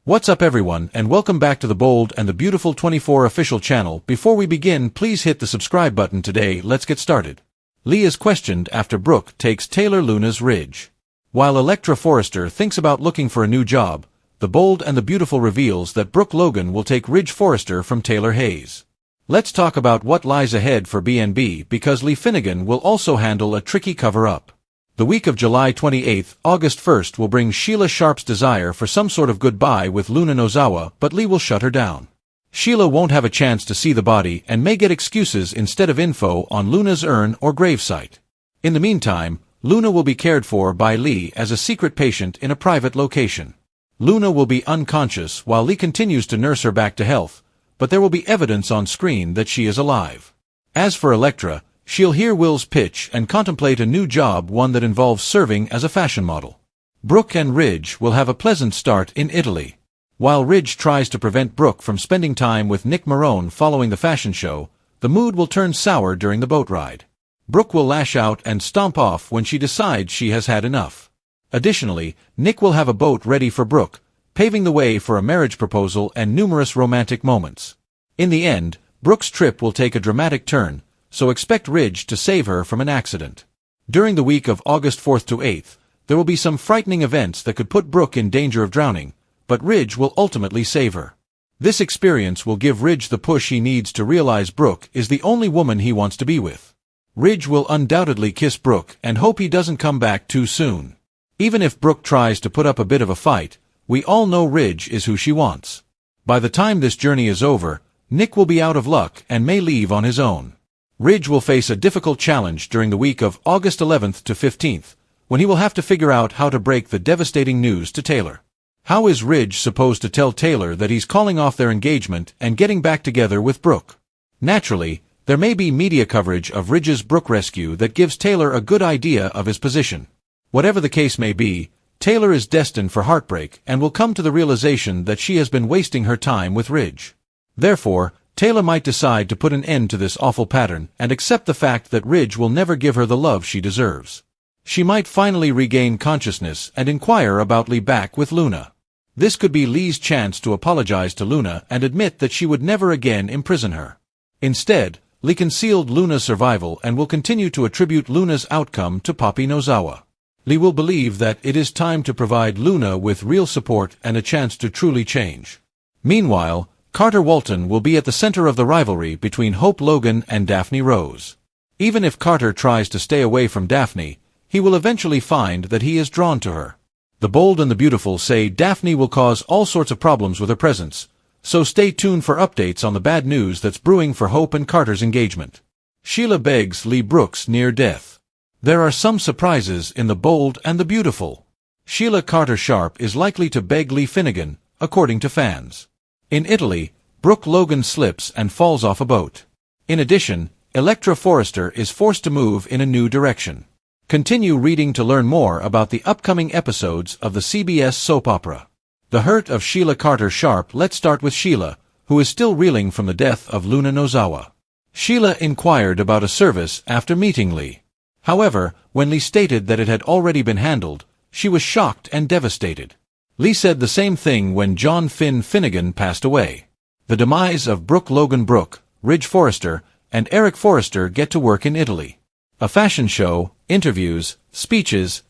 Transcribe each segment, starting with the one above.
What's up everyone, and welcome back to the Bold and the Beautiful 24 official channel. Before we begin, please hit the subscribe button today. Let's get started. Lee is questioned after Brooke takes Taylor Luna's Ridge. While Electra Forrester thinks about looking for a new job, the Bold and the Beautiful reveals that Brooke Logan will take Ridge Forrester from Taylor Hayes. Let's talk about what lies ahead for BNB, because Lee Finnegan will also handle a tricky cover-up. The week of July 28th, August 1st will bring Sheila Sharp's desire for some sort of goodbye with Luna Nozawa, but Lee will shut her down. Sheila won't have a chance to see the body and may get excuses instead of info on Luna's urn or gravesite. In the meantime, Luna will be cared for by Lee as a secret patient in a private location. Luna will be unconscious while Lee continues to nurse her back to health, but there will be evidence on screen that she is alive. As for Electra, she'll hear Will's pitch and contemplate a new job, one that involves serving as a fashion model. Brooke and Ridge will have a pleasant start in Italy. While Ridge tries to prevent Brooke from spending time with Nick Marone following the fashion show, the mood will turn sour during the boat ride. Brooke will lash out and stomp off when she decides she has had enough. Additionally, Nick will have a boat ready for Brooke, paving the way for a marriage proposal and numerous romantic moments. In the end, Brooke's trip will take a dramatic turn, so expect Ridge to save her from an accident. During the week of August 4th to 8th, there will be some frightening events that could put Brooke in danger of drowning, but Ridge will ultimately save her. This experience will give Ridge the push he needs to realize Brooke is the only woman he wants to be with. Ridge will undoubtedly kiss Brooke and hope he doesn't come back too soon. Even if Brooke tries to put up a bit of a fight, we all know Ridge is who she wants. By the time this journey is over, Nick will be out of luck and may leave on his own. Ridge will face a difficult challenge during the week of August 11th to 15th, when he will have to figure out how to break the devastating news to Taylor. How is Ridge supposed to tell Taylor that he's calling off their engagement and getting back together with Brooke? Naturally, there may be media coverage of Ridge's Brooke rescue that gives Taylor a good idea of his position. Whatever the case may be, Taylor is destined for heartbreak and will come to the realization that she has been wasting her time with Ridge. Therefore, Taylor might decide to put an end to this awful pattern and accept the fact that Ridge will never give her the love she deserves. She might finally regain consciousness and inquire about Lee back with Luna. This could be Lee's chance to apologize to Luna and admit that she would never again imprison her. Instead, Lee concealed Luna's survival and will continue to attribute Luna's outcome to Poppy Nozawa. Lee will believe that it is time to provide Luna with real support and a chance to truly change. Meanwhile, Carter Walton will be at the center of the rivalry between Hope Logan and Daphne Rose. Even if Carter tries to stay away from Daphne, he will eventually find that he is drawn to her. The Bold and the Beautiful say Daphne will cause all sorts of problems with her presence, so stay tuned for updates on the bad news that's brewing for Hope and Carter's engagement. Sheila begs Lee Brooke's near death. There are some surprises in the Bold and the Beautiful. Sheila Carter Sharp is likely to beg Lee Finnegan, according to fans. In Italy, Brooke Logan slips and falls off a boat. In addition, Electra Forrester is forced to move in a new direction. Continue reading to learn more about the upcoming episodes of the CBS soap opera. The Hurt of Sheila Carter Sharp. Let's start with Sheila, who is still reeling from the death of Luna Nozawa. Sheila inquired about a service after meeting Lee. However, when Lee stated that it had already been handled, she was shocked and devastated. Lee said the same thing when John Finn Finnegan passed away. The demise of Brooke Logan Brooke, Ridge Forrester, and Eric Forrester get to work in Italy. A fashion show, interviews, speeches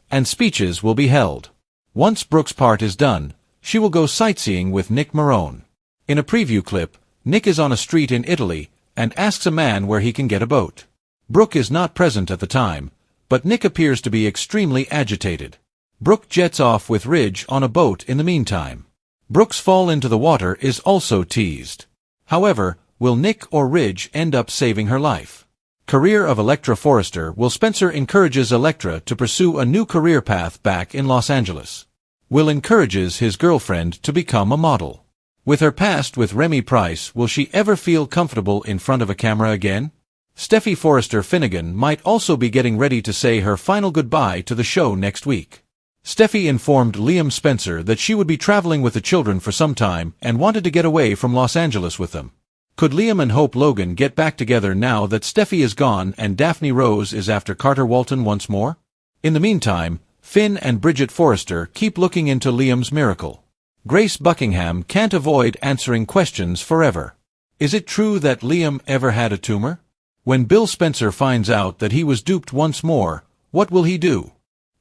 will be held. Once Brooke's part is done, she will go sightseeing with Nick Marone. In a preview clip, Nick is on a street in Italy and asks a man where he can get a boat. Brooke is not present at the time, but Nick appears to be extremely agitated. Brooke jets off with Ridge on a boat in the meantime. Brooke's fall into the water is also teased. However, will Nick or Ridge end up saving her life? Career of Electra Forrester. Will Spencer encourages Electra to pursue a new career path back in Los Angeles. Will encourages his girlfriend to become a model. With her past with Remy Price, will she ever feel comfortable in front of a camera again? Steffi Forrester Finnegan might also be getting ready to say her final goodbye to the show next week. Steffi informed Liam Spencer that she would be traveling with the children for some time and wanted to get away from Los Angeles with them. Could Liam and Hope Logan get back together now that Steffi is gone and Daphne Rose is after Carter Walton once more? In the meantime, Finn and Bridget Forrester keep looking into Liam's miracle. Grace Buckingham can't avoid answering questions forever. Is it true that Liam ever had a tumor? When Bill Spencer finds out that he was duped once more, what will he do?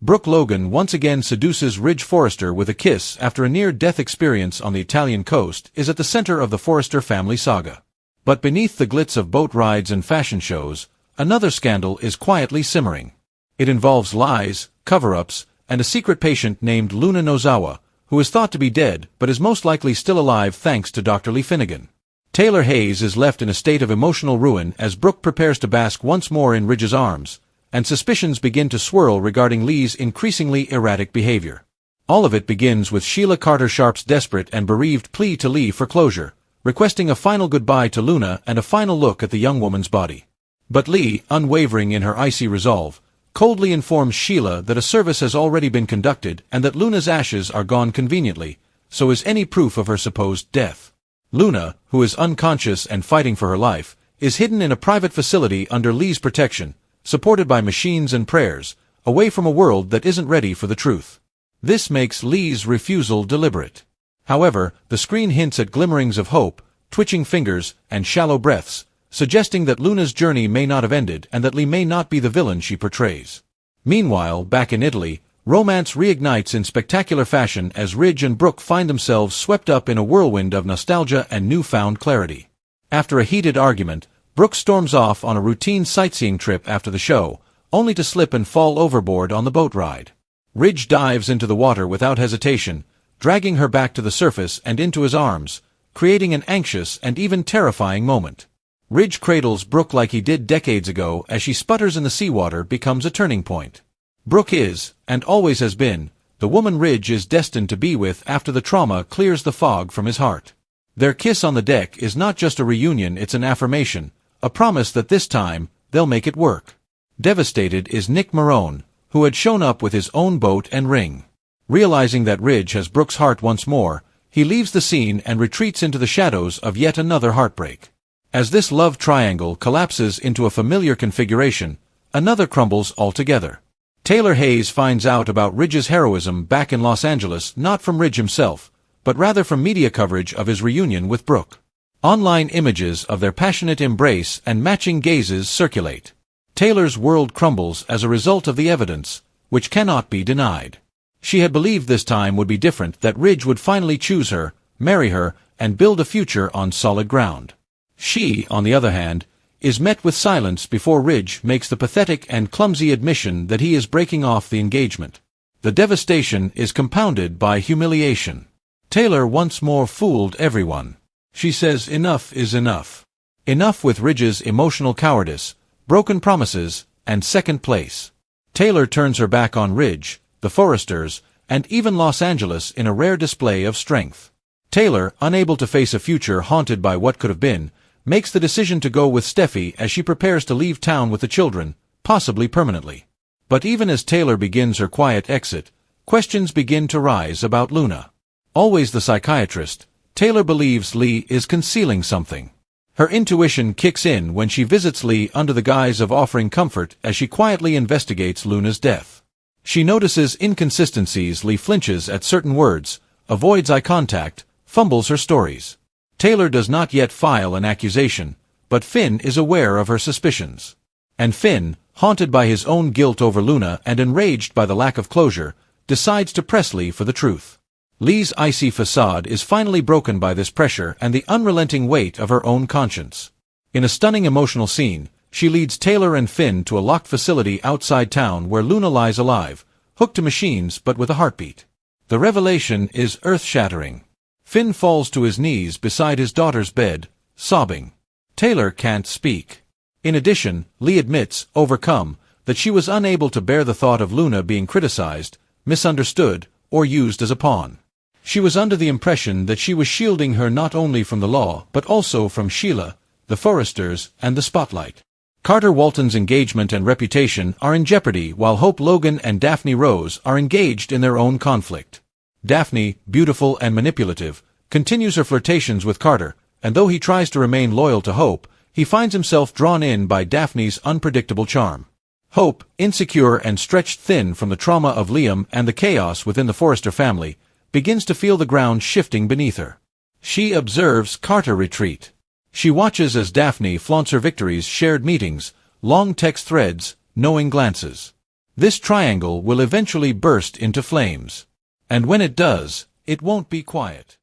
Brooke Logan once again seduces Ridge Forrester with a kiss after a near-death experience on the Italian coast is at the center of the Forrester family saga. But beneath the glitz of boat rides and fashion shows, another scandal is quietly simmering. It involves lies, cover-ups, and a secret patient named Luna Nozawa, who is thought to be dead but is most likely still alive thanks to Dr. Lee Finnegan. Taylor Hayes is left in a state of emotional ruin as Brooke prepares to bask once more in Ridge's arms, and suspicions begin to swirl regarding Lee's increasingly erratic behavior. All of it begins with Sheila Carter Sharp's desperate and bereaved plea to Lee for closure, requesting a final goodbye to Luna and a final look at the young woman's body. But Lee, unwavering in her icy resolve, coldly informs Sheila that a service has already been conducted and that Luna's ashes are gone conveniently, so is any proof of her supposed death. Luna, who is unconscious and fighting for her life, is hidden in a private facility under Lee's protection, supported by machines and prayers, away from a world that isn't ready for the truth. This makes Lee's refusal deliberate. However, the screen hints at glimmerings of hope, twitching fingers, and shallow breaths, suggesting that Luna's journey may not have ended and that Lee may not be the villain she portrays. Meanwhile, back in Italy, romance reignites in spectacular fashion as Ridge and Brooke find themselves swept up in a whirlwind of nostalgia and newfound clarity. After a heated argument, Brooke storms off on a routine sightseeing trip after the show, only to slip and fall overboard on the boat ride. Ridge dives into the water without hesitation, dragging her back to the surface and into his arms, creating an anxious and even terrifying moment. Ridge cradles Brooke like he did decades ago as she sputters in the seawater becomes a turning point. Brooke is, and always has been, the woman Ridge is destined to be with after the trauma clears the fog from his heart. Their kiss on the deck is not just a reunion, it's an affirmation, a promise that this time, they'll make it work. Devastated is Nick Marone, who had shown up with his own boat and ring. Realizing that Ridge has Brooke's heart once more, he leaves the scene and retreats into the shadows of yet another heartbreak. As this love triangle collapses into a familiar configuration, another crumbles altogether. Taylor Hayes finds out about Ridge's heroism back in Los Angeles not from Ridge himself, but rather from media coverage of his reunion with Brooke. Online images of their passionate embrace and matching gazes circulate. Taylor's world crumbles as a result of the evidence, which cannot be denied. She had believed this time would be different, that Ridge would finally choose her, marry her, and build a future on solid ground. She, on the other hand, is met with silence before Ridge makes the pathetic and clumsy admission that he is breaking off the engagement. The devastation is compounded by humiliation. Taylor once more fooled everyone. She says enough is enough. Enough with Ridge's emotional cowardice, broken promises, and second place. Taylor turns her back on Ridge, the Forresters, and even Los Angeles in a rare display of strength. Taylor, unable to face a future haunted by what could have been, makes the decision to go with Steffi as she prepares to leave town with the children, possibly permanently. But even as Taylor begins her quiet exit, questions begin to rise about Luna. Always the psychiatrist, Taylor believes Lee is concealing something. Her intuition kicks in when she visits Lee under the guise of offering comfort as she quietly investigates Luna's death. She notices inconsistencies. Lee flinches at certain words, avoids eye contact, fumbles her stories. Taylor does not yet file an accusation, but Finn is aware of her suspicions. And Finn, haunted by his own guilt over Luna and enraged by the lack of closure, decides to press Lee for the truth. Lee's icy facade is finally broken by this pressure and the unrelenting weight of her own conscience. In a stunning emotional scene, she leads Taylor and Finn to a locked facility outside town where Luna lies alive, hooked to machines but with a heartbeat. The revelation is earth-shattering. Finn falls to his knees beside his daughter's bed, sobbing. Taylor can't speak. In addition, Lee admits, overcome, that she was unable to bear the thought of Luna being criticized, misunderstood, or used as a pawn. She was under the impression that she was shielding her not only from the law but also from Sheila, the Forresters, and the spotlight. Carter Walton's engagement and reputation are in jeopardy while Hope Logan and Daphne Rose are engaged in their own conflict. Daphne, beautiful and manipulative, continues her flirtations with Carter, and though he tries to remain loyal to Hope, he finds himself drawn in by Daphne's unpredictable charm. Hope, insecure and stretched thin from the trauma of Liam and the chaos within the Forrester family, begins to feel the ground shifting beneath her. She observes Carter retreat. She watches as Daphne flaunts her victories, shared meetings, long text threads, knowing glances. This triangle will eventually burst into flames. And when it does, it won't be quiet.